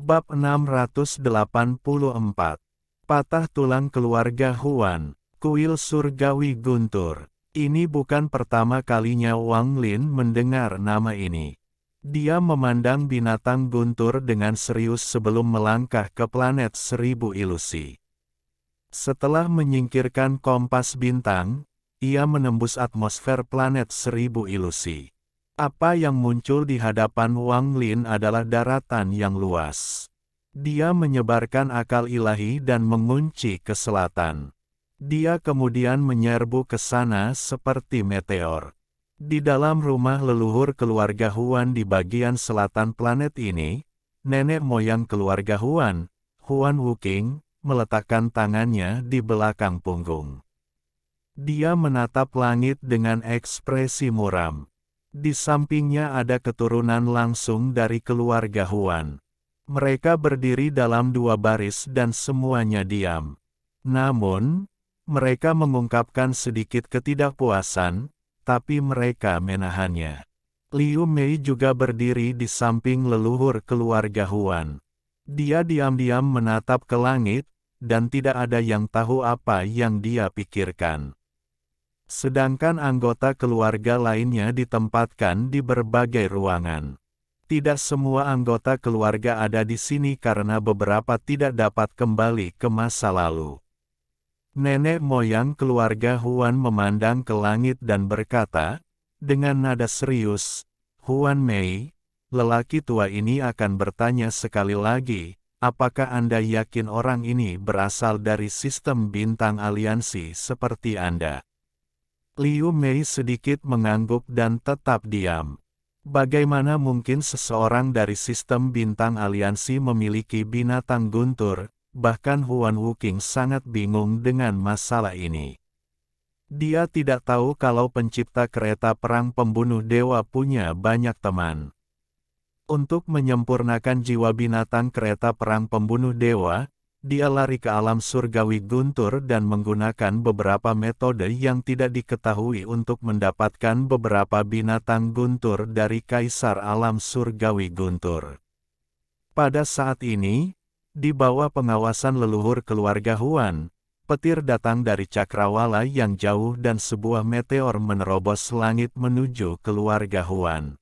Bab 684. Patah tulang keluarga Huan, kuil surgawi guntur. Ini bukan pertama kalinya Wang Lin mendengar nama ini. Dia memandang binatang guntur dengan serius sebelum melangkah ke planet seribu ilusi. Setelah menyingkirkan kompas bintang, ia menembus atmosfer planet seribu ilusi. Apa yang muncul di hadapan Wang Lin adalah daratan yang luas. Dia menyebarkan akal ilahi dan mengunci ke selatan. Dia kemudian menyerbu ke sana seperti meteor. Di dalam rumah leluhur keluarga Huan di bagian selatan planet ini, nenek moyang keluarga Huan, Huan Wuqing, meletakkan tangannya di belakang punggung. Dia menatap langit dengan ekspresi muram. Di sampingnya ada keturunan langsung dari keluarga Huan. Mereka berdiri dalam dua baris dan semuanya diam. Namun, mereka mengungkapkan sedikit ketidakpuasan, tapi mereka menahannya. Liu Mei juga berdiri di samping leluhur keluarga Huan. Dia diam-diam menatap ke langit, dan tidak ada yang tahu apa yang dia pikirkan. Sedangkan anggota keluarga lainnya ditempatkan di berbagai ruangan. Tidak semua anggota keluarga ada di sini karena beberapa tidak dapat kembali ke masa lalu. Nenek moyang keluarga Huan memandang ke langit dan berkata, dengan nada serius, "Huan Mei, lelaki tua ini akan bertanya sekali lagi, apakah Anda yakin orang ini berasal dari sistem bintang aliansi seperti Anda?" Liu Mei sedikit mengangguk dan tetap diam. Bagaimana mungkin seseorang dari sistem bintang aliansi memiliki binatang guntur? Bahkan Huan Wuqing sangat bingung dengan masalah ini. Dia tidak tahu kalau pencipta kereta perang pembunuh dewa punya banyak teman. Untuk menyempurnakan jiwa binatang kereta perang pembunuh dewa, dia lari ke alam surgawi guntur dan menggunakan beberapa metode yang tidak diketahui untuk mendapatkan beberapa binatang guntur dari kaisar alam surgawi guntur. Pada saat ini, di bawah pengawasan leluhur keluarga Huan, petir datang dari cakrawala yang jauh dan sebuah meteor menerobos langit menuju keluarga Huan.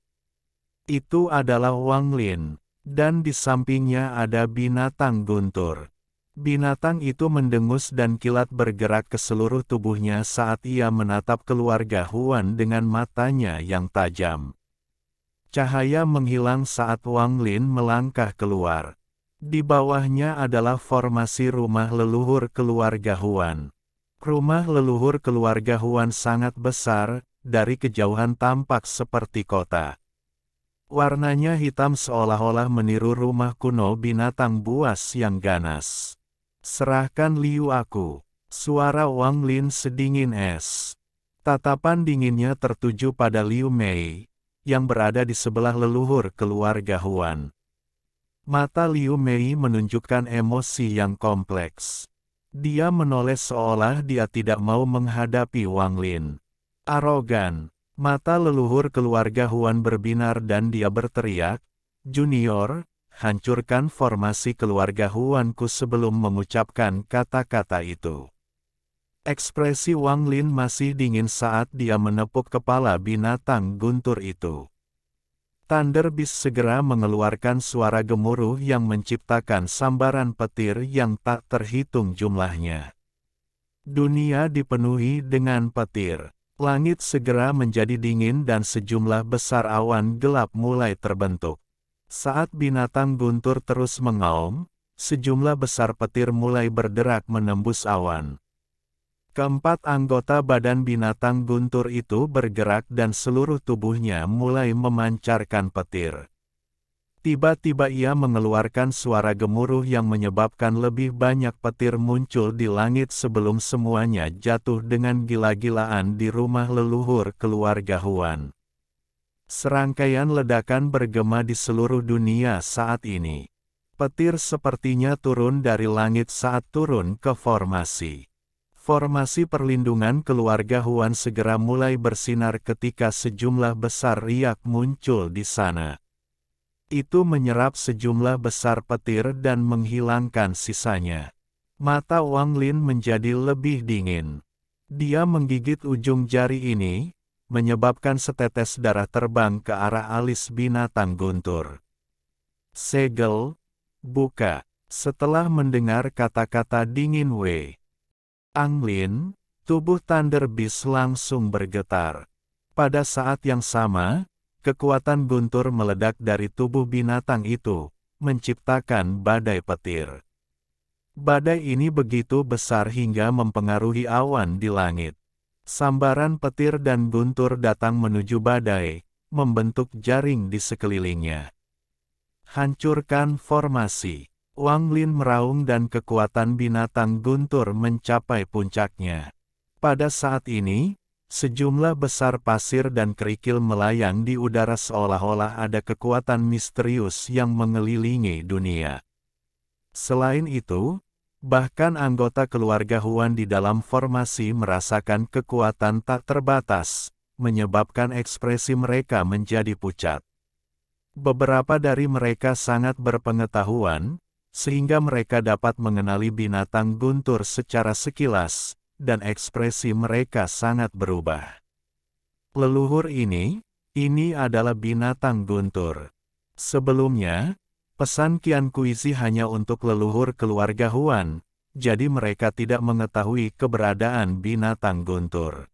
Itu adalah Wang Lin, dan di sampingnya ada binatang guntur. Binatang itu mendengus dan kilat bergerak ke seluruh tubuhnya saat ia menatap keluarga Huan dengan matanya yang tajam. Cahaya menghilang saat Wang Lin melangkah keluar. Di bawahnya adalah formasi rumah leluhur keluarga Huan. Rumah leluhur keluarga Huan sangat besar, dari kejauhan tampak seperti kota. Warnanya hitam seolah-olah meniru rumah kuno binatang buas yang ganas. "Serahkan Liu aku." Suara Wang Lin sedingin es. Tatapan dinginnya tertuju pada Liu Mei, yang berada di sebelah leluhur keluarga Huan. Mata Liu Mei menunjukkan emosi yang kompleks. Dia menoleh seolah dia tidak mau menghadapi Wang Lin. Arogan, mata leluhur keluarga Huan berbinar dan dia berteriak, "Junior, hancurkan formasi keluarga Huanku." Sebelum mengucapkan kata-kata itu, ekspresi Wang Lin masih dingin saat dia menepuk kepala binatang guntur itu. Thunder Beast segera mengeluarkan suara gemuruh yang menciptakan sambaran petir yang tak terhitung jumlahnya. Dunia dipenuhi dengan petir. Langit segera menjadi dingin dan sejumlah besar awan gelap mulai terbentuk. Saat binatang guntur terus mengaum, sejumlah besar petir mulai berderak menembus awan. Keempat anggota badan binatang guntur itu bergerak dan seluruh tubuhnya mulai memancarkan petir. Tiba-tiba ia mengeluarkan suara gemuruh yang menyebabkan lebih banyak petir muncul di langit sebelum semuanya jatuh dengan gila-gilaan di rumah leluhur keluarga Huan. Serangkaian ledakan bergema di seluruh dunia saat ini. Petir sepertinya turun dari langit saat turun ke formasi. Formasi perlindungan keluarga Huan segera mulai bersinar ketika sejumlah besar riak muncul di sana. Itu menyerap sejumlah besar petir dan menghilangkan sisanya. Mata Wang Lin menjadi lebih dingin. Dia menggigit ujung jari ini, menyebabkan setetes darah terbang ke arah alis binatang guntur. Segel, buka. Setelah mendengar kata-kata dingin Wei Anglin, tubuh Thunder Beast langsung bergetar. Pada saat yang sama, kekuatan guntur meledak dari tubuh binatang itu, menciptakan badai petir. Badai ini begitu besar hingga mempengaruhi awan di langit. Sambaran petir dan guntur datang menuju badai, membentuk jaring di sekelilingnya. Hancurkan formasi. Wang Lin meraung dan kekuatan binatang guntur mencapai puncaknya. Pada saat ini, sejumlah besar pasir dan kerikil melayang di udara seolah-olah ada kekuatan misterius yang mengelilingi dunia. Selain itu, bahkan anggota keluarga Huan di dalam formasi merasakan kekuatan tak terbatas, menyebabkan ekspresi mereka menjadi pucat. Beberapa dari mereka sangat berpengetahuan, sehingga mereka dapat mengenali binatang guntur secara sekilas, dan ekspresi mereka sangat berubah. Leluhur ini adalah binatang guntur. Sebelumnya, pesan Qian Kuizi hanya untuk leluhur keluarga Huan, jadi mereka tidak mengetahui keberadaan binatang guntur.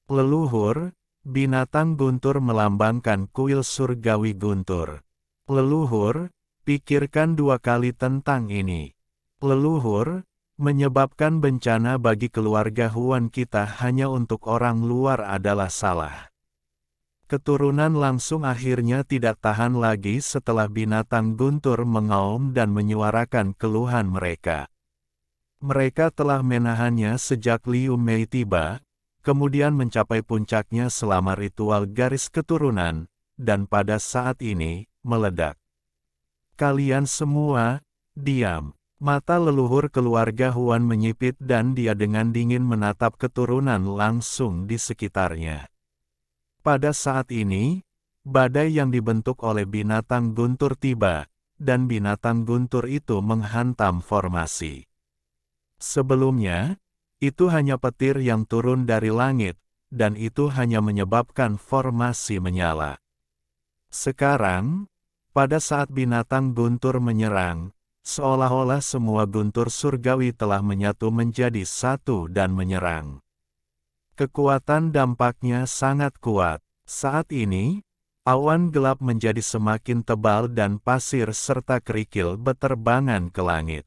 Leluhur, binatang guntur melambangkan kuil surgawi guntur. Leluhur, pikirkan 2 kali tentang ini. Leluhur, menyebabkan bencana bagi keluarga Huan kita hanya untuk orang luar adalah salah. Keturunan langsung akhirnya tidak tahan lagi setelah binatang guntur mengaum dan menyuarakan keluhan mereka. Mereka telah menahannya sejak Liu Mei tiba, kemudian mencapai puncaknya selama ritual garis keturunan, dan pada saat ini, meledak. Kalian semua, diam. Mata leluhur keluarga Huan menyipit dan dia dengan dingin menatap keturunan langsung di sekitarnya. Pada saat ini, badai yang dibentuk oleh binatang guntur tiba, dan binatang guntur itu menghantam formasi. Sebelumnya, itu hanya petir yang turun dari langit, dan itu hanya menyebabkan formasi menyala. Sekarang, pada saat binatang guntur menyerang, seolah-olah semua guntur surgawi telah menyatu menjadi satu dan menyerang. Kekuatan dampaknya sangat kuat. Saat ini, awan gelap menjadi semakin tebal dan pasir serta kerikil beterbangan ke langit.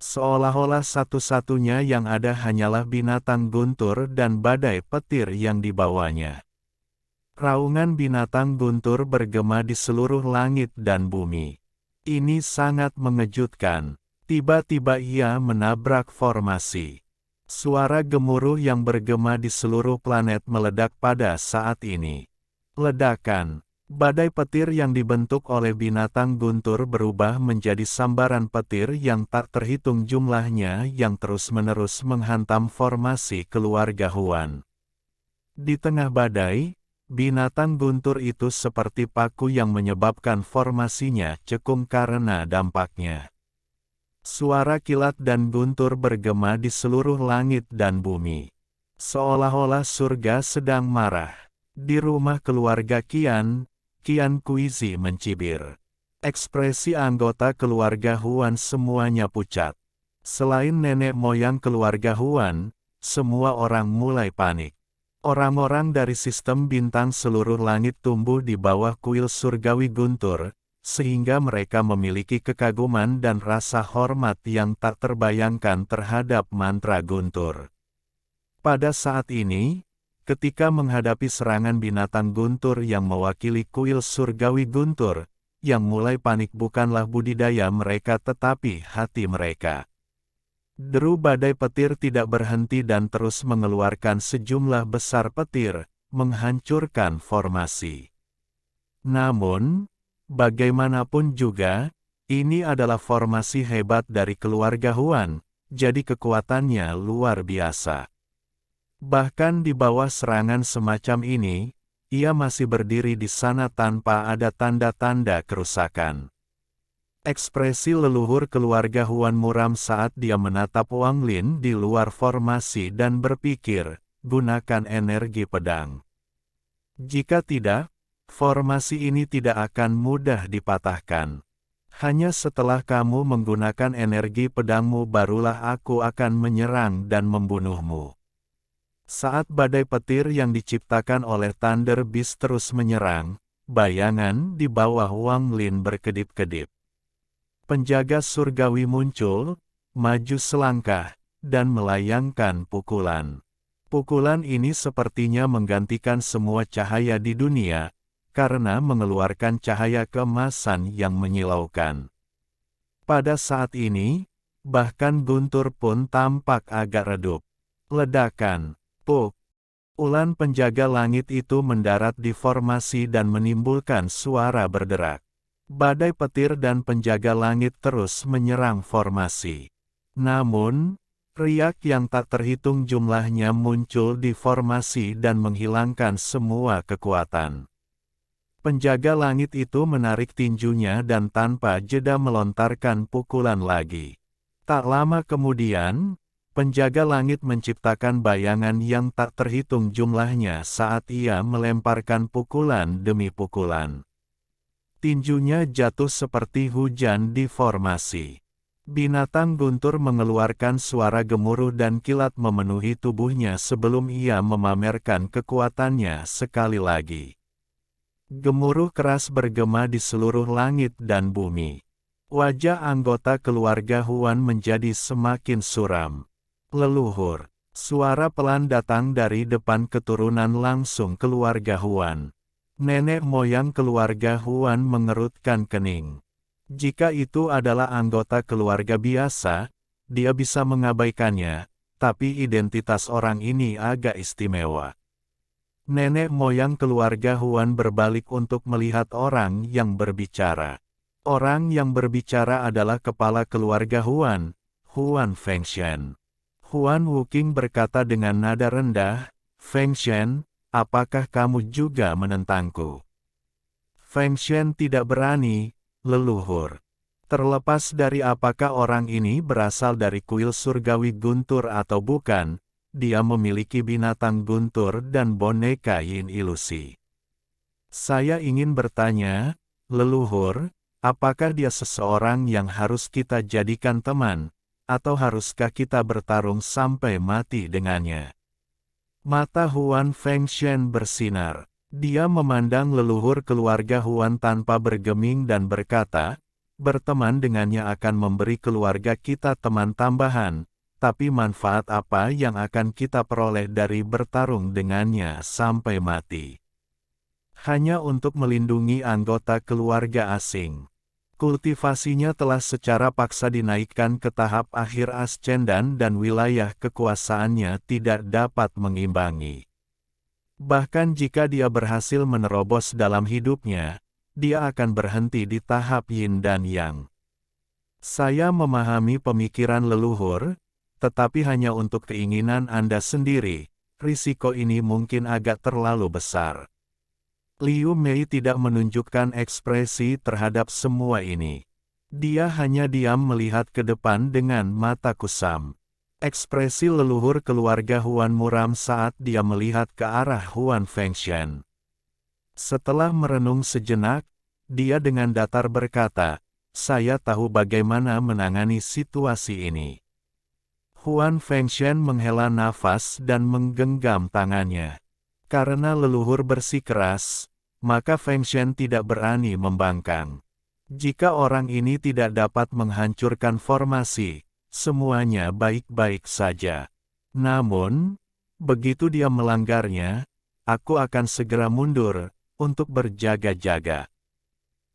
Seolah-olah satu-satunya yang ada hanyalah binatang guntur dan badai petir yang dibawanya. Raungan binatang guntur bergema di seluruh langit dan bumi. Ini sangat mengejutkan. Tiba-tiba ia menabrak formasi. Suara gemuruh yang bergema di seluruh planet meledak pada saat ini. Ledakan. Badai petir yang dibentuk oleh binatang guntur berubah menjadi sambaran petir yang tak terhitung jumlahnya yang terus-menerus menghantam formasi keluarga Huan. Di tengah badai, binatang guntur itu seperti paku yang menyebabkan formasinya cekung karena dampaknya. Suara kilat dan guntur bergema di seluruh langit dan bumi. Seolah-olah surga sedang marah. Di rumah keluarga Qian Kuizi mencibir. Ekspresi anggota keluarga Huan semuanya pucat. Selain nenek moyang keluarga Huan, semua orang mulai panik. Orang-orang dari sistem bintang seluruh langit tumbuh di bawah kuil surgawi guntur, sehingga mereka memiliki kekaguman dan rasa hormat yang tak terbayangkan terhadap mantra guntur. Pada saat ini, ketika menghadapi serangan binatang guntur yang mewakili kuil surgawi guntur, yang mulai panik bukanlah budidaya mereka tetapi hati mereka. Deru badai petir tidak berhenti dan terus mengeluarkan sejumlah besar petir, menghancurkan formasi. Namun, bagaimanapun juga, ini adalah formasi hebat dari keluarga Huan, jadi kekuatannya luar biasa. Bahkan di bawah serangan semacam ini, ia masih berdiri di sana tanpa ada tanda-tanda kerusakan. Ekspresi leluhur keluarga Huan muram saat dia menatap Wang Lin di luar formasi dan berpikir, gunakan energi pedang. Jika tidak, formasi ini tidak akan mudah dipatahkan. Hanya setelah kamu menggunakan energi pedangmu barulah aku akan menyerang dan membunuhmu. Saat badai petir yang diciptakan oleh Thunder Beast terus menyerang, bayangan di bawah Wang Lin berkedip-kedip. Penjaga surgawi muncul, maju selangkah, dan melayangkan pukulan. Pukulan ini sepertinya menggantikan semua cahaya di dunia, karena mengeluarkan cahaya keemasan yang menyilaukan. Pada saat ini, bahkan guntur pun tampak agak redup. Ledakan, puk. Ulan penjaga langit itu mendarat di formasi dan menimbulkan suara berderak. Badai petir dan penjaga langit terus menyerang formasi. Namun, riak yang tak terhitung jumlahnya muncul di formasi dan menghilangkan semua kekuatan. Penjaga langit itu menarik tinjunya dan tanpa jeda melontarkan pukulan lagi. Tak lama kemudian, penjaga langit menciptakan bayangan yang tak terhitung jumlahnya saat ia melemparkan pukulan demi pukulan. Tinjunya jatuh seperti hujan di formasi. Binatang guntur mengeluarkan suara gemuruh dan kilat memenuhi tubuhnya sebelum ia memamerkan kekuatannya sekali lagi. Gemuruh keras bergema di seluruh langit dan bumi. Wajah anggota keluarga Huan menjadi semakin suram. Leluhur, suara pelan datang dari depan keturunan langsung keluarga Huan. Nenek moyang keluarga Huan mengerutkan kening. Jika itu adalah anggota keluarga biasa, dia bisa mengabaikannya, tapi identitas orang ini agak istimewa. Nenek moyang keluarga Huan berbalik untuk melihat orang yang berbicara. Orang yang berbicara adalah kepala keluarga Huan, Huan Fengshen. Huan Wuqing berkata dengan nada rendah, "Fengshen, apakah kamu juga menentangku?" Fengshen tidak berani, leluhur. Terlepas dari apakah orang ini berasal dari kuil surgawi guntur atau bukan, dia memiliki binatang guntur dan boneka yin ilusi. Saya ingin bertanya, leluhur, apakah dia seseorang yang harus kita jadikan teman, atau haruskah kita bertarung sampai mati dengannya? Mata Huan Fengshen bersinar. Dia memandang leluhur keluarga Huan tanpa bergeming dan berkata, berteman dengannya akan memberi keluarga kita teman tambahan, tapi manfaat apa yang akan kita peroleh dari bertarung dengannya sampai mati? Hanya untuk melindungi anggota keluarga asing. Kultivasinya telah secara paksa dinaikkan ke tahap akhir ascendan dan wilayah kekuasaannya tidak dapat mengimbangi. Bahkan jika dia berhasil menerobos dalam hidupnya, dia akan berhenti di tahap yin dan yang. Saya memahami pemikiran leluhur, tetapi hanya untuk keinginan Anda sendiri, risiko ini mungkin agak terlalu besar. Liu Mei tidak menunjukkan ekspresi terhadap semua ini. Dia hanya diam melihat ke depan dengan mata kusam. Ekspresi leluhur keluarga Huan muram saat dia melihat ke arah Huan Fengshen. Setelah merenung sejenak, dia dengan datar berkata, "Saya tahu bagaimana menangani situasi ini." Huan Fengshen menghela nafas dan menggenggam tangannya. Karena leluhur bersikeras, maka Fengshen tidak berani membangkang. Jika orang ini tidak dapat menghancurkan formasi, semuanya baik-baik saja. Namun, begitu dia melanggarnya, aku akan segera mundur, untuk berjaga-jaga.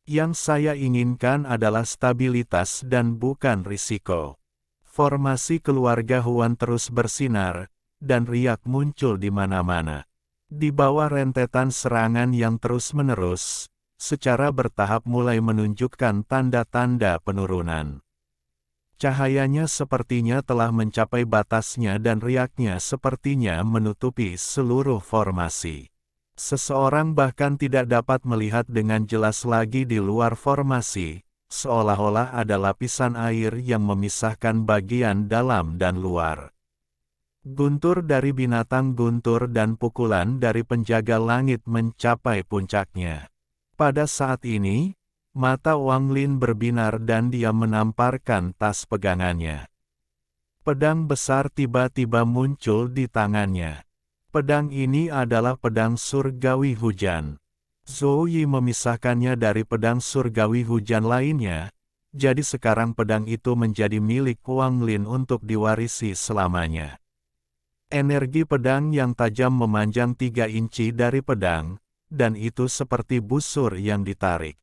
Yang saya inginkan adalah stabilitas dan bukan risiko. Formasi keluarga Huan terus bersinar, dan riak muncul di mana-mana. Di bawah rentetan serangan yang terus-menerus, secara bertahap mulai menunjukkan tanda-tanda penurunan. Cahayanya sepertinya telah mencapai batasnya dan riaknya sepertinya menutupi seluruh formasi. Seseorang bahkan tidak dapat melihat dengan jelas lagi di luar formasi, seolah-olah ada lapisan air yang memisahkan bagian dalam dan luar. Guntur dari binatang guntur dan pukulan dari penjaga langit mencapai puncaknya. Pada saat ini, mata Wang Lin berbinar dan dia menamparkan tas pegangannya. Pedang besar tiba-tiba muncul di tangannya. Pedang ini adalah pedang surgawi hujan. Zhou Yi memisahkannya dari pedang surgawi hujan lainnya, jadi sekarang pedang itu menjadi milik Wang Lin untuk diwarisi selamanya. Energi pedang yang tajam memanjang 3 inci dari pedang, dan itu seperti busur yang ditarik.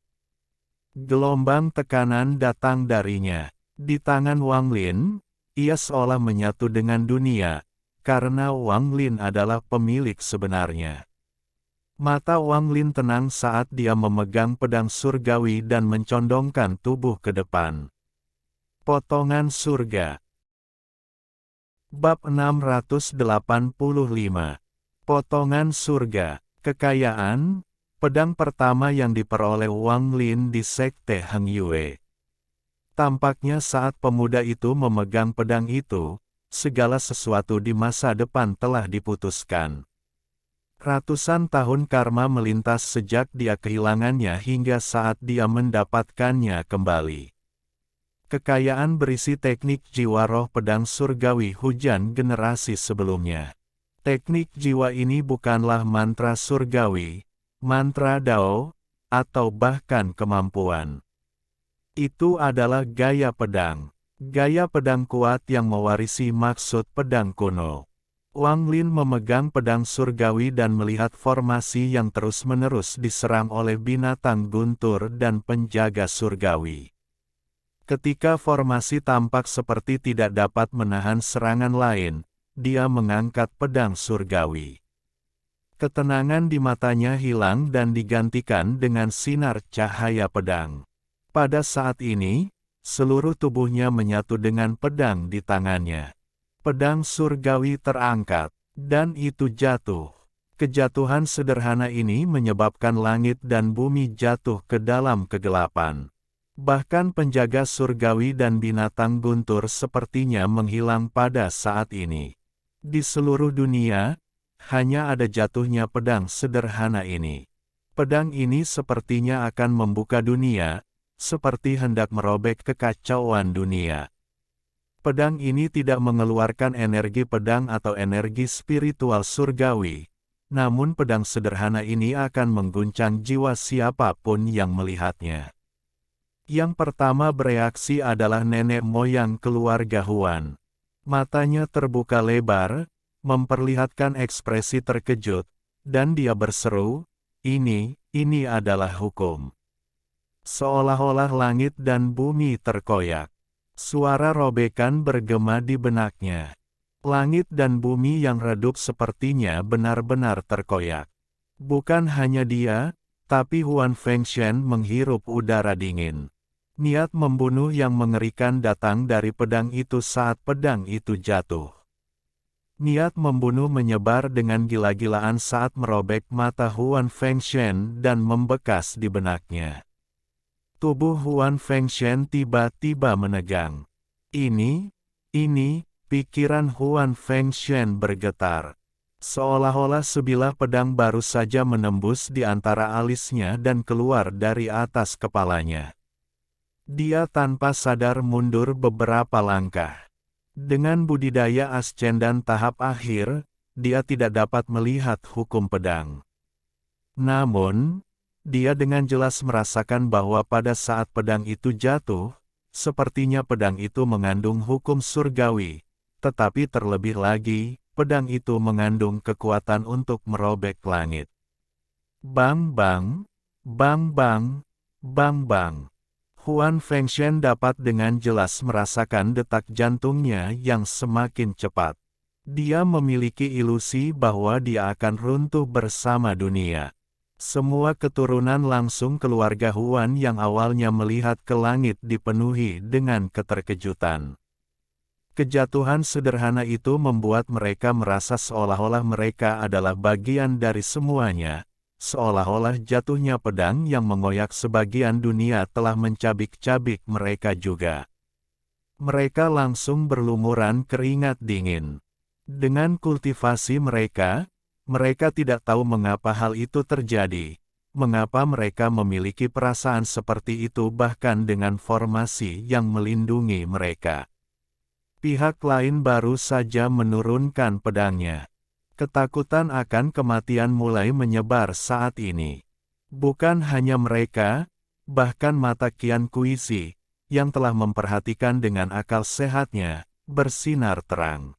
Gelombang tekanan datang darinya. Di tangan Wang Lin, ia seolah menyatu dengan dunia, karena Wang Lin adalah pemilik sebenarnya. Mata Wang Lin tenang saat dia memegang pedang surgawi dan mencondongkan tubuh ke depan. Potongan surga. Bab 685. Potongan surga. Kekayaan, pedang pertama yang diperoleh Wang Lin di Sekte Heng Yue. Tampaknya saat pemuda itu memegang pedang itu, segala sesuatu di masa depan telah diputuskan. Ratusan tahun karma melintas sejak dia kehilangannya hingga saat dia mendapatkannya kembali. Kekayaan berisi teknik jiwa roh pedang surgawi hujan generasi sebelumnya. Teknik jiwa ini bukanlah mantra surgawi, mantra Dao, atau bahkan kemampuan. Itu adalah gaya pedang. Gaya pedang kuat yang mewarisi maksud pedang kuno. Wang Lin memegang pedang surgawi dan melihat formasi yang terus-menerus diserang oleh binatang guntur dan penjaga surgawi. Ketika formasi tampak seperti tidak dapat menahan serangan lain, dia mengangkat pedang surgawi. Ketenangan di matanya hilang dan digantikan dengan sinar cahaya pedang. Pada saat ini, seluruh tubuhnya menyatu dengan pedang di tangannya. Pedang surgawi terangkat, dan itu jatuh. Kejatuhan sederhana ini menyebabkan langit dan bumi jatuh ke dalam kegelapan. Bahkan penjaga surgawi dan binatang guntur sepertinya menghilang pada saat ini. Di seluruh dunia, hanya ada jatuhnya pedang sederhana ini. Pedang ini sepertinya akan membuka dunia, seperti hendak merobek kekacauan dunia. Pedang ini tidak mengeluarkan energi pedang atau energi spiritual surgawi, namun pedang sederhana ini akan mengguncang jiwa siapapun yang melihatnya. Yang pertama bereaksi adalah nenek moyang keluarga Huan. Matanya terbuka lebar, memperlihatkan ekspresi terkejut, dan dia berseru, ini adalah hukum. Seolah-olah langit dan bumi terkoyak. Suara robekan bergema di benaknya. Langit dan bumi yang redup sepertinya benar-benar terkoyak. Bukan hanya dia, tapi Huan Fengshen menghirup udara dingin. Niat membunuh yang mengerikan datang dari pedang itu saat pedang itu jatuh. Niat membunuh menyebar dengan gila-gilaan saat merobek mata Huan Fengshen dan membekas di benaknya. Tubuh Huan Fengshen tiba-tiba menegang. Ini, pikiran Huan Fengshen bergetar. Seolah-olah sebilah pedang baru saja menembus di antara alisnya dan keluar dari atas kepalanya. Dia tanpa sadar mundur beberapa langkah. Dengan budidaya ascendan tahap akhir, dia tidak dapat melihat hukum pedang. Namun, dia dengan jelas merasakan bahwa pada saat pedang itu jatuh, sepertinya pedang itu mengandung hukum surgawi, tetapi terlebih lagi, pedang itu mengandung kekuatan untuk merobek langit. Bang bang, bang bang, bang bang. Huan Fengshen dapat dengan jelas merasakan detak jantungnya yang semakin cepat. Dia memiliki ilusi bahwa dia akan runtuh bersama dunia. Semua keturunan langsung keluarga Huan yang awalnya melihat ke langit dipenuhi dengan keterkejutan. Kejatuhan sederhana itu membuat mereka merasa seolah-olah mereka adalah bagian dari semuanya, seolah-olah jatuhnya pedang yang mengoyak sebagian dunia telah mencabik-cabik mereka juga. Mereka langsung berlumuran keringat dingin. Dengan kultivasi mereka, mereka tidak tahu mengapa hal itu terjadi, mengapa mereka memiliki perasaan seperti itu bahkan dengan formasi yang melindungi mereka. Pihak lain baru saja menurunkan pedangnya. Ketakutan akan kematian mulai menyebar saat ini. Bukan hanya mereka, bahkan mata Qian Kuisi, yang telah memperhatikan dengan akal sehatnya, bersinar terang.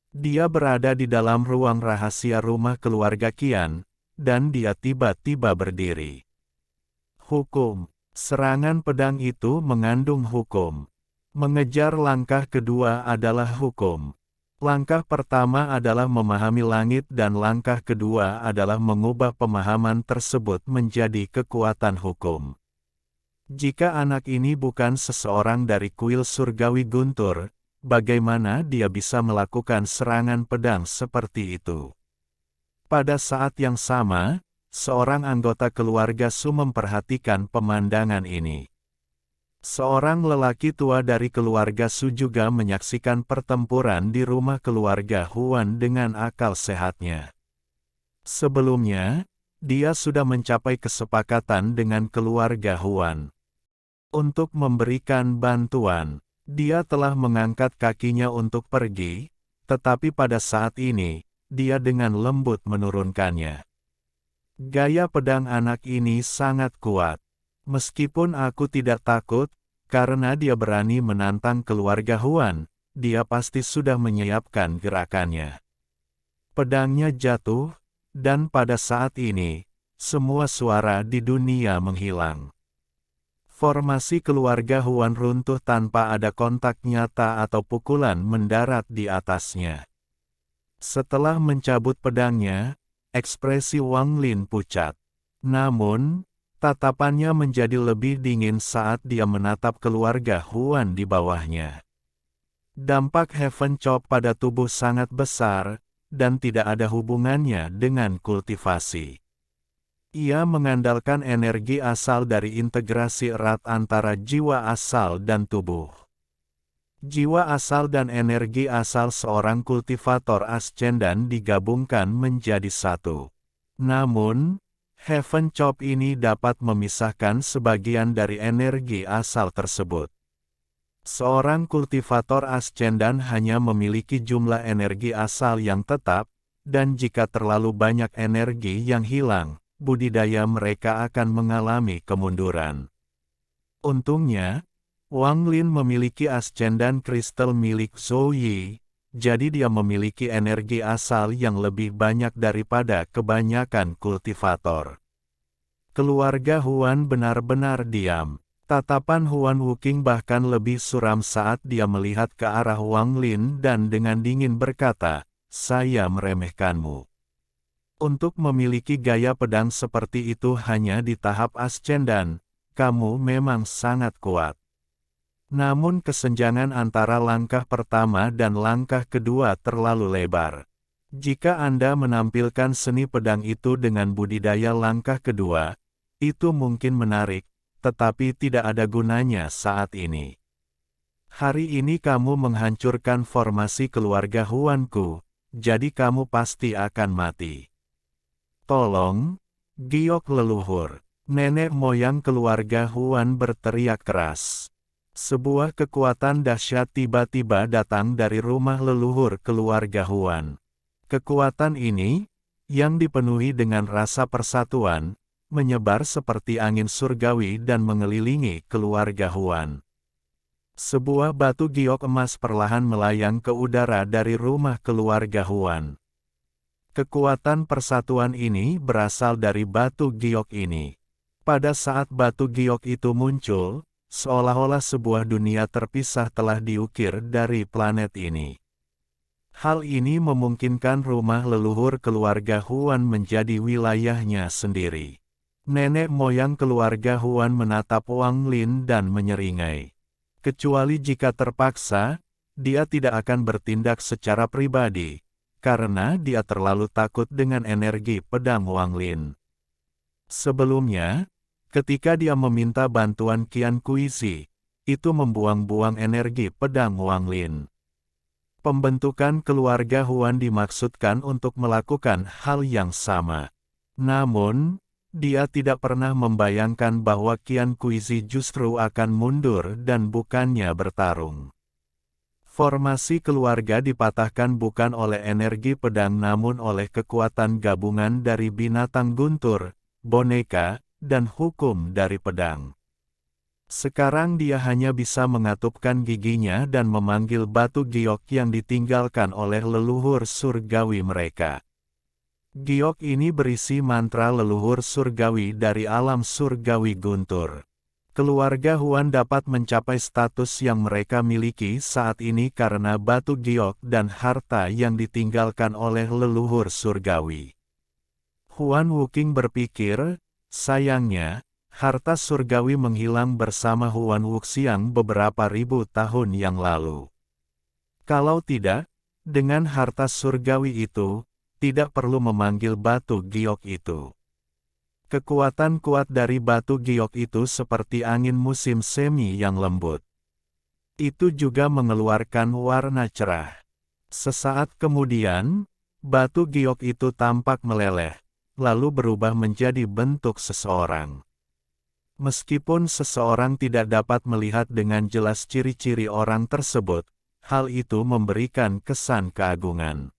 Dia berada di dalam ruang rahasia rumah keluarga Qian, dan dia tiba-tiba berdiri. Hukum. Serangan pedang itu mengandung hukum. Mengejar langkah kedua adalah hukum. Langkah pertama adalah memahami langit dan langkah kedua adalah mengubah pemahaman tersebut menjadi kekuatan hukum. Jika anak ini bukan seseorang dari kuil surgawi Guntur, bagaimana dia bisa melakukan serangan pedang seperti itu? Pada saat yang sama, seorang anggota keluarga Su memperhatikan pemandangan ini. Seorang lelaki tua dari keluarga Su juga menyaksikan pertempuran di rumah keluarga Huan dengan akal sehatnya. Sebelumnya, dia sudah mencapai kesepakatan dengan keluarga Huan. Untuk memberikan bantuan, dia telah mengangkat kakinya untuk pergi, tetapi pada saat ini, dia dengan lembut menurunkannya. Gaya pedang anak ini sangat kuat. Meskipun aku tidak takut, karena dia berani menantang keluarga Huan, dia pasti sudah menyiapkan gerakannya. Pedangnya jatuh, dan pada saat ini, semua suara di dunia menghilang. Formasi keluarga Huan runtuh tanpa ada kontak nyata atau pukulan mendarat di atasnya. Setelah mencabut pedangnya, ekspresi Wang Lin pucat. Namun, tatapannya menjadi lebih dingin saat dia menatap keluarga Huan di bawahnya. Dampak Heaven Chop pada tubuh sangat besar, dan tidak ada hubungannya dengan kultivasi. Ia mengandalkan energi asal dari integrasi erat antara jiwa asal dan tubuh. Jiwa asal dan energi asal seorang kultivator ascendan digabungkan menjadi satu. Namun, Heaven Chop ini dapat memisahkan sebagian dari energi asal tersebut. Seorang kultivator ascendan hanya memiliki jumlah energi asal yang tetap, dan jika terlalu banyak energi yang hilang, budidaya mereka akan mengalami kemunduran. Untungnya, Wang Lin memiliki ascendan kristal milik Zhou Yi, jadi dia memiliki energi asal yang lebih banyak daripada kebanyakan kultivator. Keluarga Huan benar-benar diam. Tatapan Huan Wuqing bahkan lebih suram saat dia melihat ke arah Wang Lin dan dengan dingin berkata, "Saya meremehkanmu. Untuk memiliki gaya pedang seperti itu hanya di tahap ascendan, kamu memang sangat kuat." Namun kesenjangan antara langkah pertama dan langkah kedua terlalu lebar. Jika Anda menampilkan seni pedang itu dengan budidaya langkah kedua, itu mungkin menarik, tetapi tidak ada gunanya saat ini. Hari ini kamu menghancurkan formasi keluarga Huanku, jadi kamu pasti akan mati. Tolong, giok leluhur. Nenek moyang keluarga Huan berteriak keras. Sebuah kekuatan dahsyat tiba-tiba datang dari rumah leluhur keluarga Huan. Kekuatan ini, yang dipenuhi dengan rasa persatuan, menyebar seperti angin surgawi dan mengelilingi keluarga Huan. Sebuah batu giok emas perlahan melayang ke udara dari rumah keluarga Huan. Kekuatan persatuan ini berasal dari batu giok ini. Pada saat batu giok itu muncul, seolah-olah sebuah dunia terpisah telah diukir dari planet ini. Hal ini memungkinkan rumah leluhur keluarga Huan menjadi wilayahnya sendiri. Nenek moyang keluarga Huan menatap Wang Lin dan menyeringai. Kecuali jika terpaksa, dia tidak akan bertindak secara pribadi, karena dia terlalu takut dengan energi pedang Wang Lin. Sebelumnya, ketika dia meminta bantuan Qian Kuizi, itu membuang-buang energi pedang Wang Lin. Pembentukan keluarga Huan dimaksudkan untuk melakukan hal yang sama. Namun, dia tidak pernah membayangkan bahwa Qian Kuizi justru akan mundur dan bukannya bertarung. Formasi keluarga dipatahkan bukan oleh energi pedang namun oleh kekuatan gabungan dari binatang guntur, boneka, dan hukum dari pedang. Sekarang dia hanya bisa mengatupkan giginya dan memanggil batu giok yang ditinggalkan oleh leluhur surgawi mereka. Giok ini berisi mantra leluhur surgawi dari alam surgawi guntur. Keluarga Huan dapat mencapai status yang mereka miliki saat ini karena batu giok dan harta yang ditinggalkan oleh leluhur surgawi. Huan Wuqing berpikir, sayangnya, harta surgawi menghilang bersama Huan Wuxiang beberapa ribu tahun yang lalu. Kalau tidak, dengan harta surgawi itu, tidak perlu memanggil batu giok itu. Kekuatan kuat dari batu giok itu seperti angin musim semi yang lembut. Itu juga mengeluarkan warna cerah. Sesaat kemudian, batu giok itu tampak meleleh, lalu berubah menjadi bentuk seseorang. Meskipun seseorang tidak dapat melihat dengan jelas ciri-ciri orang tersebut, hal itu memberikan kesan keagungan.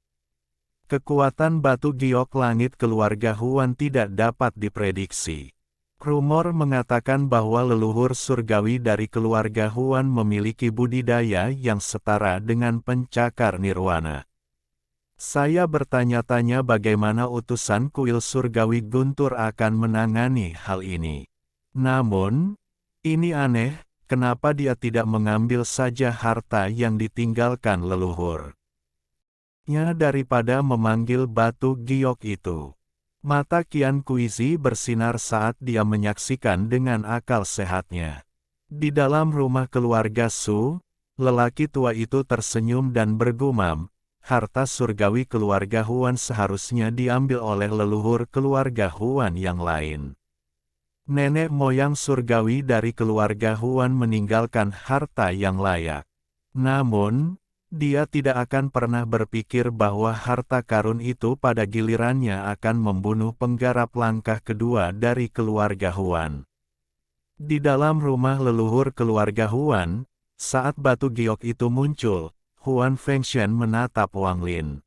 Kekuatan batu giok langit keluarga Huan tidak dapat diprediksi. Rumor mengatakan bahwa leluhur surgawi dari keluarga Huan memiliki budidaya yang setara dengan pencakar nirwana. Saya bertanya-tanya bagaimana utusan kuil surgawi guntur akan menangani hal ini. Namun, ini aneh, kenapa dia tidak mengambil saja harta yang ditinggalkan leluhur daripada memanggil batu giok itu. Mata Qian Kuizi bersinar saat dia menyaksikan dengan akal sehatnya. Di dalam rumah keluarga Su, lelaki tua itu tersenyum dan bergumam, harta surgawi keluarga Huan seharusnya diambil oleh leluhur keluarga Huan yang lain. Nenek moyang surgawi dari keluarga Huan meninggalkan harta yang layak. Namun, dia tidak akan pernah berpikir bahwa harta karun itu pada gilirannya akan membunuh penggarap langkah kedua dari keluarga Huan. Di dalam rumah leluhur keluarga Huan, saat batu giok itu muncul, Huan Fengshen menatap Wang Lin.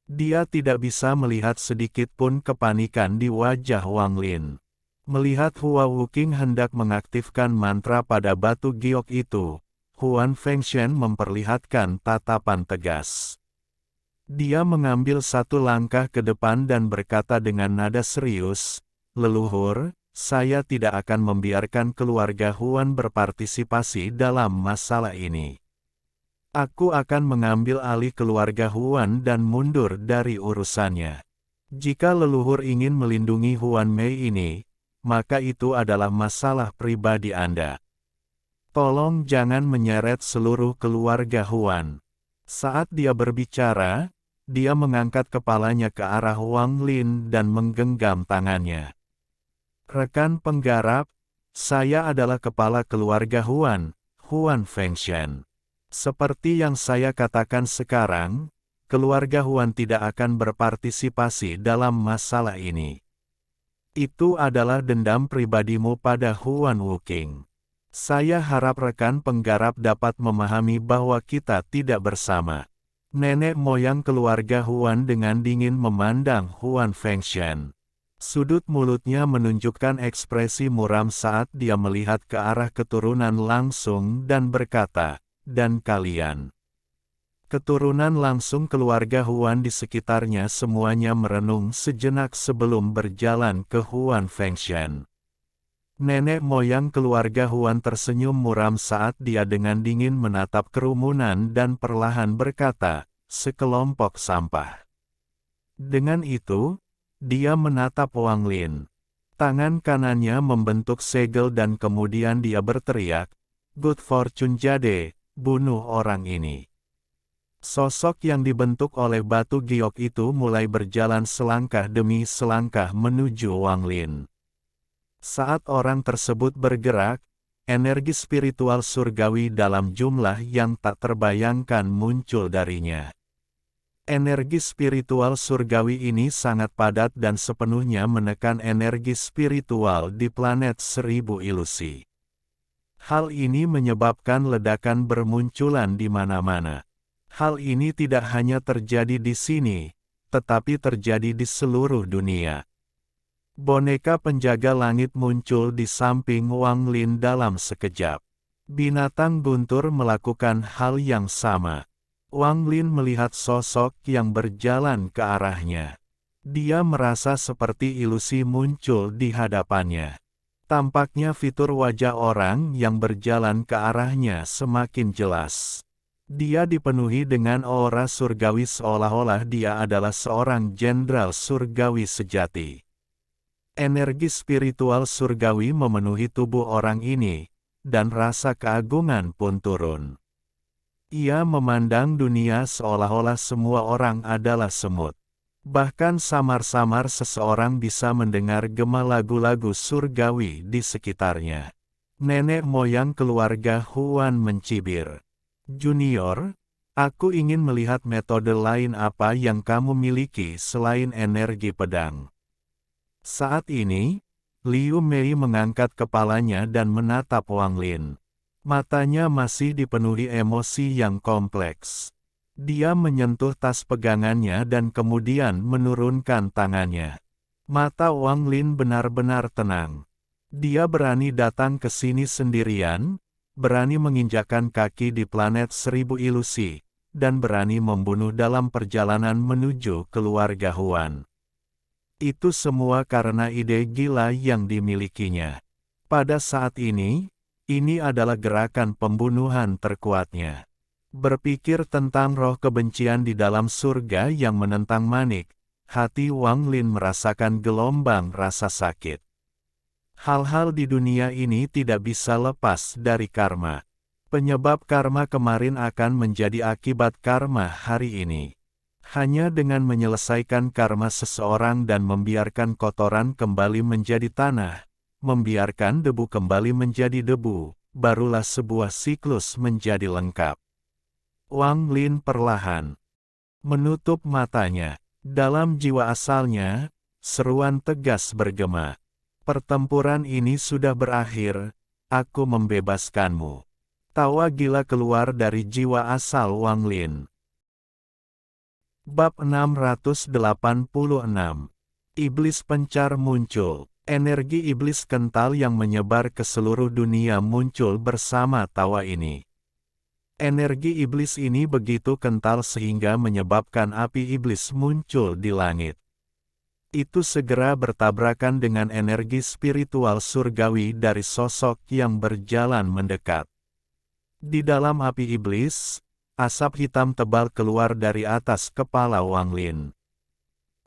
Dia tidak bisa melihat sedikit pun kepanikan di wajah Wang Lin. Melihat Hua Wuqing hendak mengaktifkan mantra pada batu giok itu, Huan Fengshen memperlihatkan tatapan tegas. Dia mengambil satu langkah ke depan dan berkata dengan nada serius, "Leluhur, saya tidak akan membiarkan keluarga Huan berpartisipasi dalam masalah ini. Aku akan mengambil alih keluarga Huan dan mundur dari urusannya. Jika leluhur ingin melindungi Huan Mei ini, maka itu adalah masalah pribadi Anda. Tolong jangan menyeret seluruh keluarga Huan." Saat dia berbicara, dia mengangkat kepalanya ke arah Wang Lin dan menggenggam tangannya. "Rekan penggarap, saya adalah kepala keluarga Huan, Huan Fengshen. Seperti yang saya katakan sekarang, keluarga Huan tidak akan berpartisipasi dalam masalah ini. Itu adalah dendam pribadimu pada Huan Wuqing. Saya harap rekan penggarap dapat memahami bahwa kita tidak bersama." Nenek moyang keluarga Huan dengan dingin memandang Huan Fengshen. Sudut mulutnya menunjukkan ekspresi muram saat dia melihat ke arah keturunan langsung dan berkata, "Dan kalian?" Keturunan langsung keluarga Huan di sekitarnya semuanya merenung sejenak sebelum berjalan ke Huan Fengshen. Nenek moyang keluarga Huan tersenyum muram saat dia dengan dingin menatap kerumunan dan perlahan berkata, "Sekelompok sampah." Dengan itu, dia menatap Wang Lin. Tangan kanannya membentuk segel dan kemudian dia berteriak, "Good fortune Jade, bunuh orang ini." Sosok yang dibentuk oleh batu giok itu mulai berjalan selangkah demi selangkah menuju Wang Lin. Saat orang tersebut bergerak, energi spiritual surgawi dalam jumlah yang tak terbayangkan muncul darinya. Energi spiritual surgawi ini sangat padat dan sepenuhnya menekan energi spiritual di planet seribu ilusi. Hal ini menyebabkan ledakan bermunculan di mana-mana. Hal ini tidak hanya terjadi di sini, tetapi terjadi di seluruh dunia. Boneka penjaga langit muncul di samping Wang Lin dalam sekejap. Binatang guntur melakukan hal yang sama. Wang Lin melihat sosok yang berjalan ke arahnya. Dia merasa seperti ilusi muncul di hadapannya. Tampaknya fitur wajah orang yang berjalan ke arahnya semakin jelas. Dia dipenuhi dengan aura surgawi seolah-olah dia adalah seorang jenderal surgawi sejati. Energi spiritual surgawi memenuhi tubuh orang ini, dan rasa keagungan pun turun. Ia memandang dunia seolah-olah semua orang adalah semut. Bahkan samar-samar seseorang bisa mendengar gema lagu-lagu surgawi di sekitarnya. Nenek moyang keluarga Huan mencibir. Junior, aku ingin melihat metode lain apa yang kamu miliki selain energi pedang. Saat ini, Liu Mei mengangkat kepalanya dan menatap Wang Lin. Matanya masih dipenuhi emosi yang kompleks. Dia menyentuh tas pegangannya dan kemudian menurunkan tangannya. Mata Wang Lin benar-benar tenang. Dia berani datang ke sini sendirian, berani menginjakkan kaki di planet seribu ilusi, dan berani membunuh dalam perjalanan menuju keluarga Huan. Itu semua karena ide gila yang dimilikinya. Pada saat ini adalah gerakan pembunuhan terkuatnya. Berpikir tentang roh kebencian di dalam surga yang menentang manik, hati Wang Lin merasakan gelombang rasa sakit. Hal-hal di dunia ini tidak bisa lepas dari karma. Penyebab karma kemarin akan menjadi akibat karma hari ini. Hanya dengan menyelesaikan karma seseorang dan membiarkan kotoran kembali menjadi tanah, membiarkan debu kembali menjadi debu, barulah sebuah siklus menjadi lengkap. Wang Lin perlahan menutup matanya. Dalam jiwa asalnya, seruan tegas bergema. Pertempuran ini sudah berakhir, aku membebaskanmu. Tawa gila keluar dari jiwa asal Wang Lin. Bab 686. Iblis pencar muncul. Energi iblis kental yang menyebar ke seluruh dunia muncul bersama tawa ini. Energi iblis ini begitu kental sehingga menyebabkan api iblis muncul di langit. Itu segera bertabrakan dengan energi spiritual surgawi dari sosok yang berjalan mendekat. Di dalam api iblis, asap hitam tebal keluar dari atas kepala Wang Lin.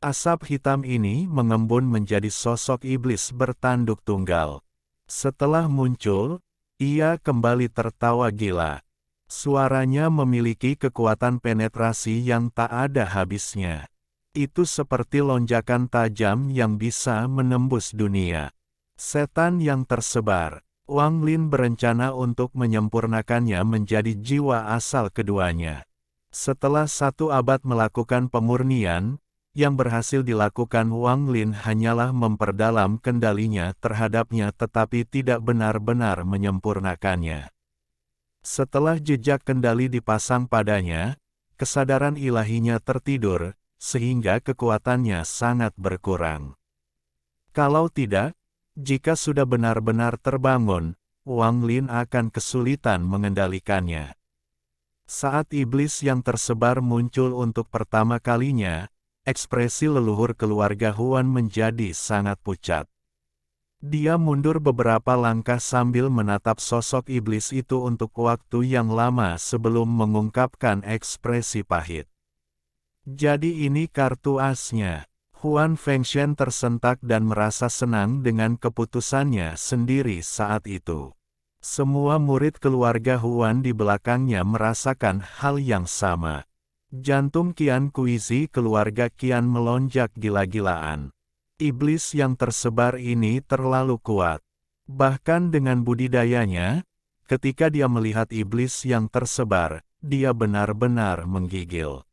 Asap hitam ini mengembun menjadi sosok iblis bertanduk tunggal. Setelah muncul, ia kembali tertawa gila. Suaranya memiliki kekuatan penetrasi yang tak ada habisnya. Itu seperti lonjakan tajam yang bisa menembus dunia. Setan yang tersebar. Wang Lin berencana untuk menyempurnakannya menjadi jiwa asal keduanya. Setelah 1 abad melakukan pemurnian, yang berhasil dilakukan Wang Lin hanyalah memperdalam kendalinya terhadapnya tetapi tidak benar-benar menyempurnakannya. Setelah jejak kendali dipasang padanya, kesadaran ilahinya tertidur, sehingga kekuatannya sangat berkurang. Kalau tidak, jika sudah benar-benar terbangun, Wang Lin akan kesulitan mengendalikannya. Saat iblis yang tersebar muncul untuk pertama kalinya, ekspresi leluhur keluarga Huan menjadi sangat pucat. Dia mundur beberapa langkah sambil menatap sosok iblis itu untuk waktu yang lama sebelum mengungkapkan ekspresi pahit. Jadi ini kartu asnya. Huan Fengshen tersentak dan merasa senang dengan keputusannya sendiri saat itu. Semua murid keluarga Huan di belakangnya merasakan hal yang sama. Jantung Qian Kuizi keluarga Qian melonjak gila-gilaan. Iblis yang tersebar ini terlalu kuat. Bahkan dengan budidayanya, ketika dia melihat iblis yang tersebar, dia benar-benar menggigil.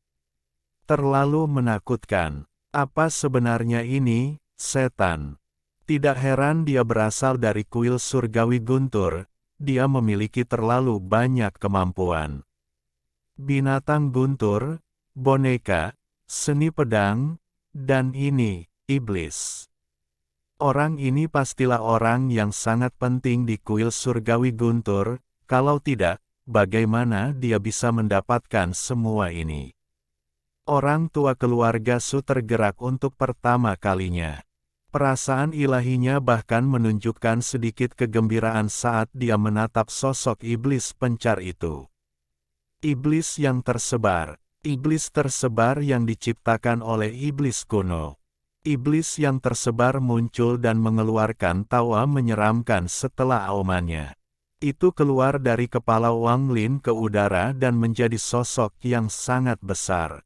Terlalu menakutkan. Apa sebenarnya ini, setan? Tidak heran dia berasal dari kuil surgawi guntur, dia memiliki terlalu banyak kemampuan. Binatang guntur, boneka, seni pedang, dan ini, iblis. Orang ini pastilah orang yang sangat penting di kuil surgawi guntur, kalau tidak, bagaimana dia bisa mendapatkan semua ini? Orang tua keluarga Su tergerak untuk pertama kalinya. Perasaan ilahinya bahkan menunjukkan sedikit kegembiraan saat dia menatap sosok iblis pencar itu. Iblis yang tersebar. Iblis tersebar yang diciptakan oleh iblis kuno. Iblis yang tersebar muncul dan mengeluarkan tawa menyeramkan setelah aumannya. Itu keluar dari kepala Wang Lin ke udara dan menjadi sosok yang sangat besar.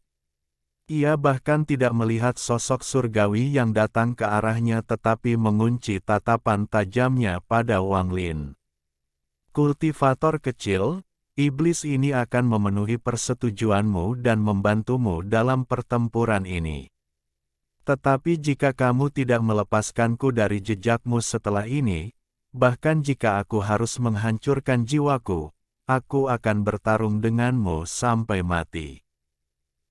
Ia bahkan tidak melihat sosok surgawi yang datang ke arahnya tetapi mengunci tatapan tajamnya pada Wang Lin. Kultivator kecil, iblis ini akan memenuhi persetujuanmu dan membantumu dalam pertempuran ini. Tetapi jika kamu tidak melepaskanku dari jejakmu setelah ini, bahkan jika aku harus menghancurkan jiwaku, aku akan bertarung denganmu sampai mati.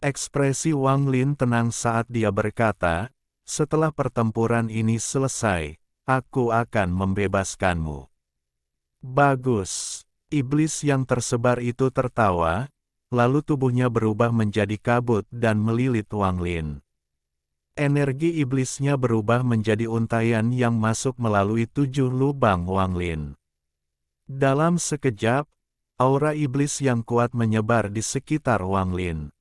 Ekspresi Wang Lin tenang saat dia berkata, setelah pertempuran ini selesai, aku akan membebaskanmu. Bagus. Iblis yang tersebar itu tertawa, lalu tubuhnya berubah menjadi kabut dan melilit Wang Lin. Energi iblisnya berubah menjadi untaian yang masuk melalui 7 lubang Wang Lin. Dalam sekejap, aura iblis yang kuat menyebar di sekitar Wang Lin.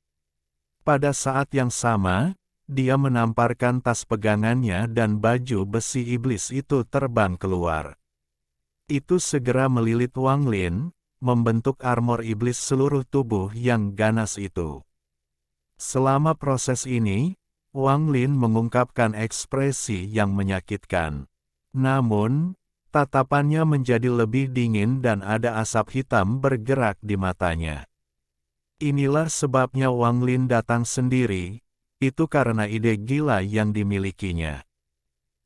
Pada saat yang sama, dia menamparkan tas pegangannya dan baju besi iblis itu terbang keluar. Itu segera melilit Wang Lin, membentuk armor iblis seluruh tubuh yang ganas itu. Selama proses ini, Wang Lin mengungkapkan ekspresi yang menyakitkan. Namun, tatapannya menjadi lebih dingin dan ada asap hitam bergerak di matanya. Inilah sebabnya Wang Lin datang sendiri, itu karena ide gila yang dimilikinya.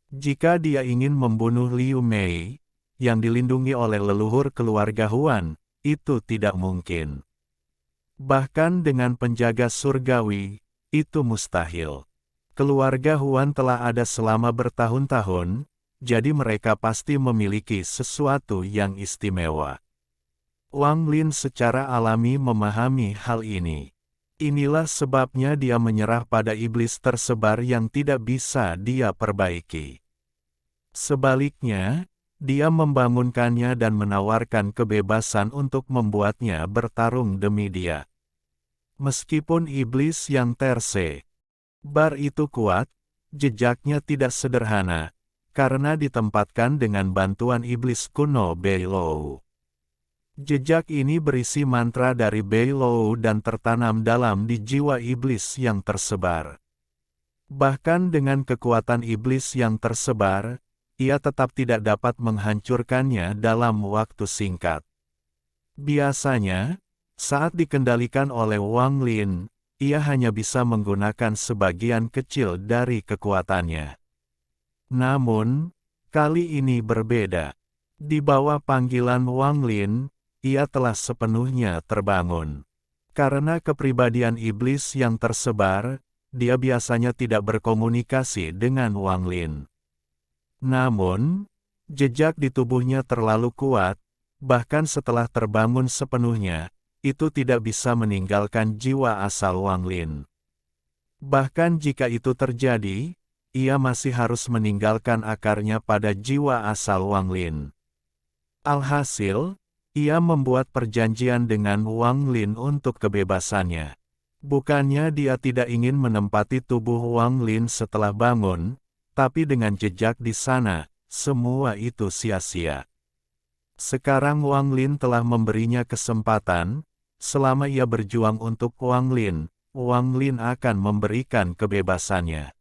Jika dia ingin membunuh Liu Mei, yang dilindungi oleh leluhur keluarga Huan, itu tidak mungkin. Bahkan dengan penjaga surgawi, itu mustahil. Keluarga Huan telah ada selama bertahun-tahun, jadi mereka pasti memiliki sesuatu yang istimewa. Wang Lin secara alami memahami hal ini. Inilah sebabnya dia menyerah pada iblis tersebar yang tidak bisa dia perbaiki. Sebaliknya, dia membangunkannya dan menawarkan kebebasan untuk membuatnya bertarung demi dia. Meskipun iblis yang tersebar itu kuat, jejaknya tidak sederhana, karena ditempatkan dengan bantuan iblis kuno Bei Lou. Jejak ini berisi mantra dari Bei Lou dan tertanam dalam di jiwa iblis yang tersebar. Bahkan dengan kekuatan iblis yang tersebar, ia tetap tidak dapat menghancurkannya dalam waktu singkat. Biasanya, saat dikendalikan oleh Wang Lin, ia hanya bisa menggunakan sebagian kecil dari kekuatannya. Namun, kali ini berbeda. Di bawah panggilan Wang Lin, ia telah sepenuhnya terbangun. Karena kepribadian iblis yang tersebar, dia biasanya tidak berkomunikasi dengan Wang Lin. Namun, jejak di tubuhnya terlalu kuat, bahkan setelah terbangun sepenuhnya, itu tidak bisa meninggalkan jiwa asal Wang Lin. Bahkan jika itu terjadi, ia masih harus meninggalkan akarnya pada jiwa asal Wang Lin. Alhasil, ia membuat perjanjian dengan Wang Lin untuk kebebasannya. Bukannya dia tidak ingin menempati tubuh Wang Lin setelah bangun, tapi dengan jejak di sana, semua itu sia-sia. Sekarang Wang Lin telah memberinya kesempatan, selama ia berjuang untuk Wang Lin akan memberikan kebebasannya.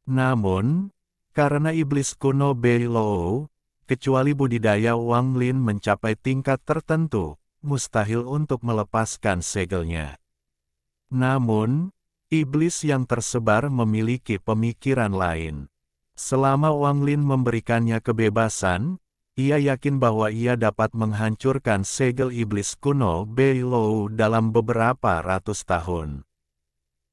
Namun, karena iblis kuno Beilou, kecuali budidaya Wang Lin mencapai tingkat tertentu, mustahil untuk melepaskan segelnya. Namun, iblis yang tersebar memiliki pemikiran lain. Selama Wang Lin memberikannya kebebasan, ia yakin bahwa ia dapat menghancurkan segel iblis kuno Beilou dalam beberapa ratus tahun.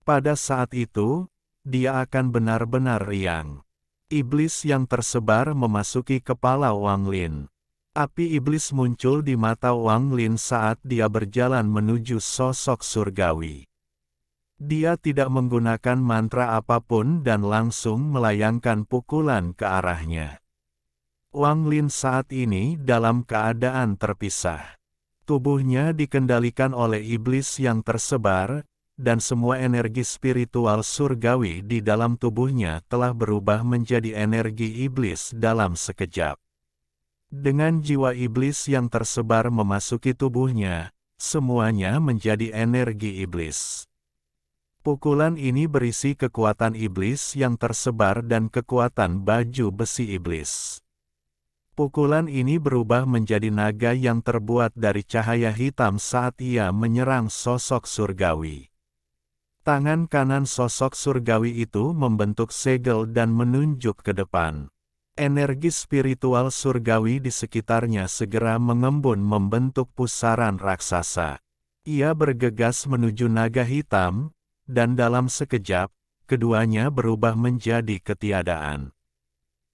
Pada saat itu, dia akan benar-benar riang. Iblis yang tersebar memasuki kepala Wang Lin. Api iblis muncul di mata Wang Lin saat dia berjalan menuju sosok surgawi. Dia tidak menggunakan mantra apapun dan langsung melayangkan pukulan ke arahnya. Wang Lin saat ini dalam keadaan terpisah. Tubuhnya dikendalikan oleh iblis yang tersebar, dan semua energi spiritual surgawi di dalam tubuhnya telah berubah menjadi energi iblis dalam sekejap. Dengan jiwa iblis yang tersebar memasuki tubuhnya, semuanya menjadi energi iblis. Pukulan ini berisi kekuatan iblis yang tersebar dan kekuatan baju besi iblis. Pukulan ini berubah menjadi naga yang terbuat dari cahaya hitam saat ia menyerang sosok surgawi. Tangan kanan sosok surgawi itu membentuk segel dan menunjuk ke depan. Energi spiritual surgawi di sekitarnya segera mengembun membentuk pusaran raksasa. Ia bergegas menuju naga hitam, dan dalam sekejap, keduanya berubah menjadi ketiadaan.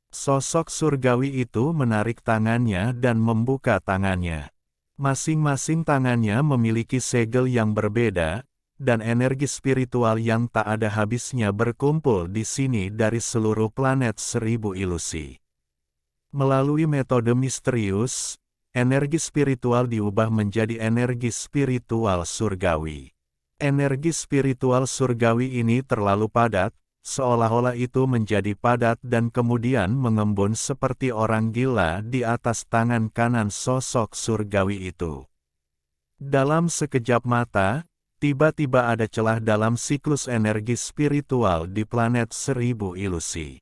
Sosok surgawi itu menarik tangannya dan membuka tangannya. Masing-masing tangannya memiliki segel yang berbeda, dan energi spiritual yang tak ada habisnya berkumpul di sini dari seluruh planet 1000 ilusi. Melalui metode misterius, energi spiritual diubah menjadi energi spiritual surgawi. Energi spiritual surgawi ini terlalu padat, seolah-olah itu menjadi padat dan kemudian mengembun seperti orang gila di atas tangan kanan sosok surgawi itu. Dalam sekejap mata, tiba-tiba ada celah dalam siklus energi spiritual di planet 1000 ilusi.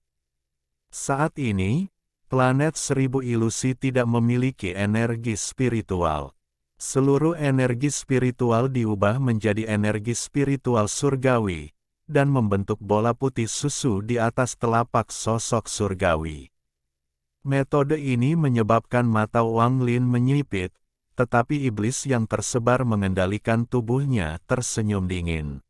Saat ini, planet 1000 ilusi tidak memiliki energi spiritual. Seluruh energi spiritual diubah menjadi energi spiritual surgawi, dan membentuk bola putih susu di atas telapak sosok surgawi. Metode ini menyebabkan mata Wang Lin menyipit, tetapi iblis yang tersebar mengendalikan tubuhnya tersenyum dingin.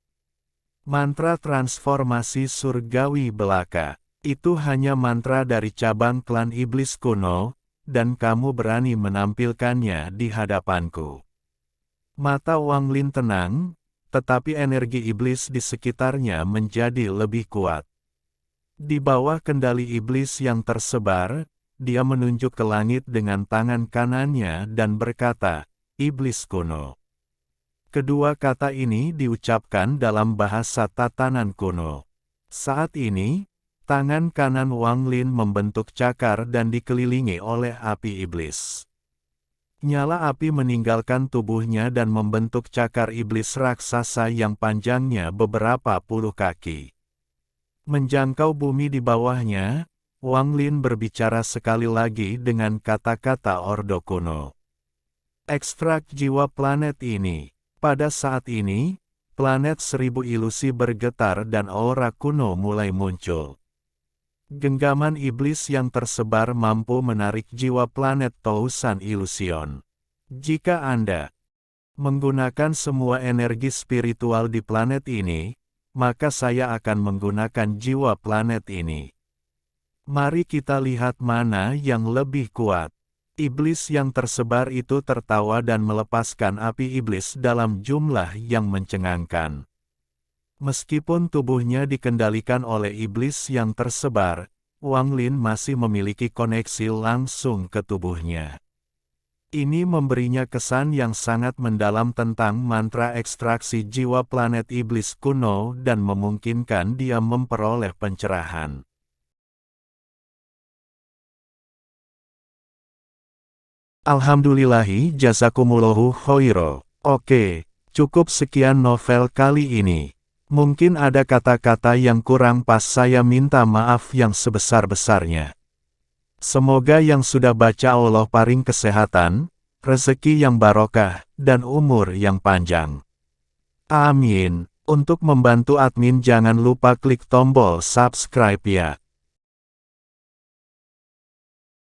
Mantra transformasi surgawi belaka. Itu hanya mantra dari cabang klan iblis kuno, dan kamu berani menampilkannya di hadapanku. Mata Wang Lin tenang, tetapi energi iblis di sekitarnya menjadi lebih kuat. Di bawah kendali iblis yang tersebar, dia menunjuk ke langit dengan tangan kanannya dan berkata, "Iblis kuno." Kedua kata ini diucapkan dalam bahasa tatanan kuno. Saat ini, tangan kanan Wang Lin membentuk cakar dan dikelilingi oleh api iblis. Nyala api meninggalkan tubuhnya dan membentuk cakar iblis raksasa yang panjangnya beberapa puluh kaki. Menjangkau bumi di bawahnya, Wang Lin berbicara sekali lagi dengan kata-kata Ordo kuno. Ekstrak jiwa planet ini. Pada saat ini, planet 1000 ilusi bergetar dan aura kuno mulai muncul. Genggaman iblis yang tersebar mampu menarik jiwa planet Tousan Illusion. Jika Anda menggunakan semua energi spiritual di planet ini, maka saya akan menggunakan jiwa planet ini. Mari kita lihat mana yang lebih kuat. Iblis yang tersebar itu tertawa dan melepaskan api iblis dalam jumlah yang mencengangkan. Meskipun tubuhnya dikendalikan oleh iblis yang tersebar, Wang Lin masih memiliki koneksi langsung ke tubuhnya. Ini memberinya kesan yang sangat mendalam tentang mantra ekstraksi jiwa planet iblis kuno dan memungkinkan dia memperoleh pencerahan. Alhamdulillahi jazakumullahu khairo. Oke, cukup sekian novel kali ini. Mungkin ada kata-kata yang kurang pas, saya minta maaf yang sebesar-besarnya. Semoga yang sudah baca Allah paring kesehatan, rezeki yang barokah, dan umur yang panjang. Amin. Untuk membantu admin jangan lupa klik tombol subscribe ya.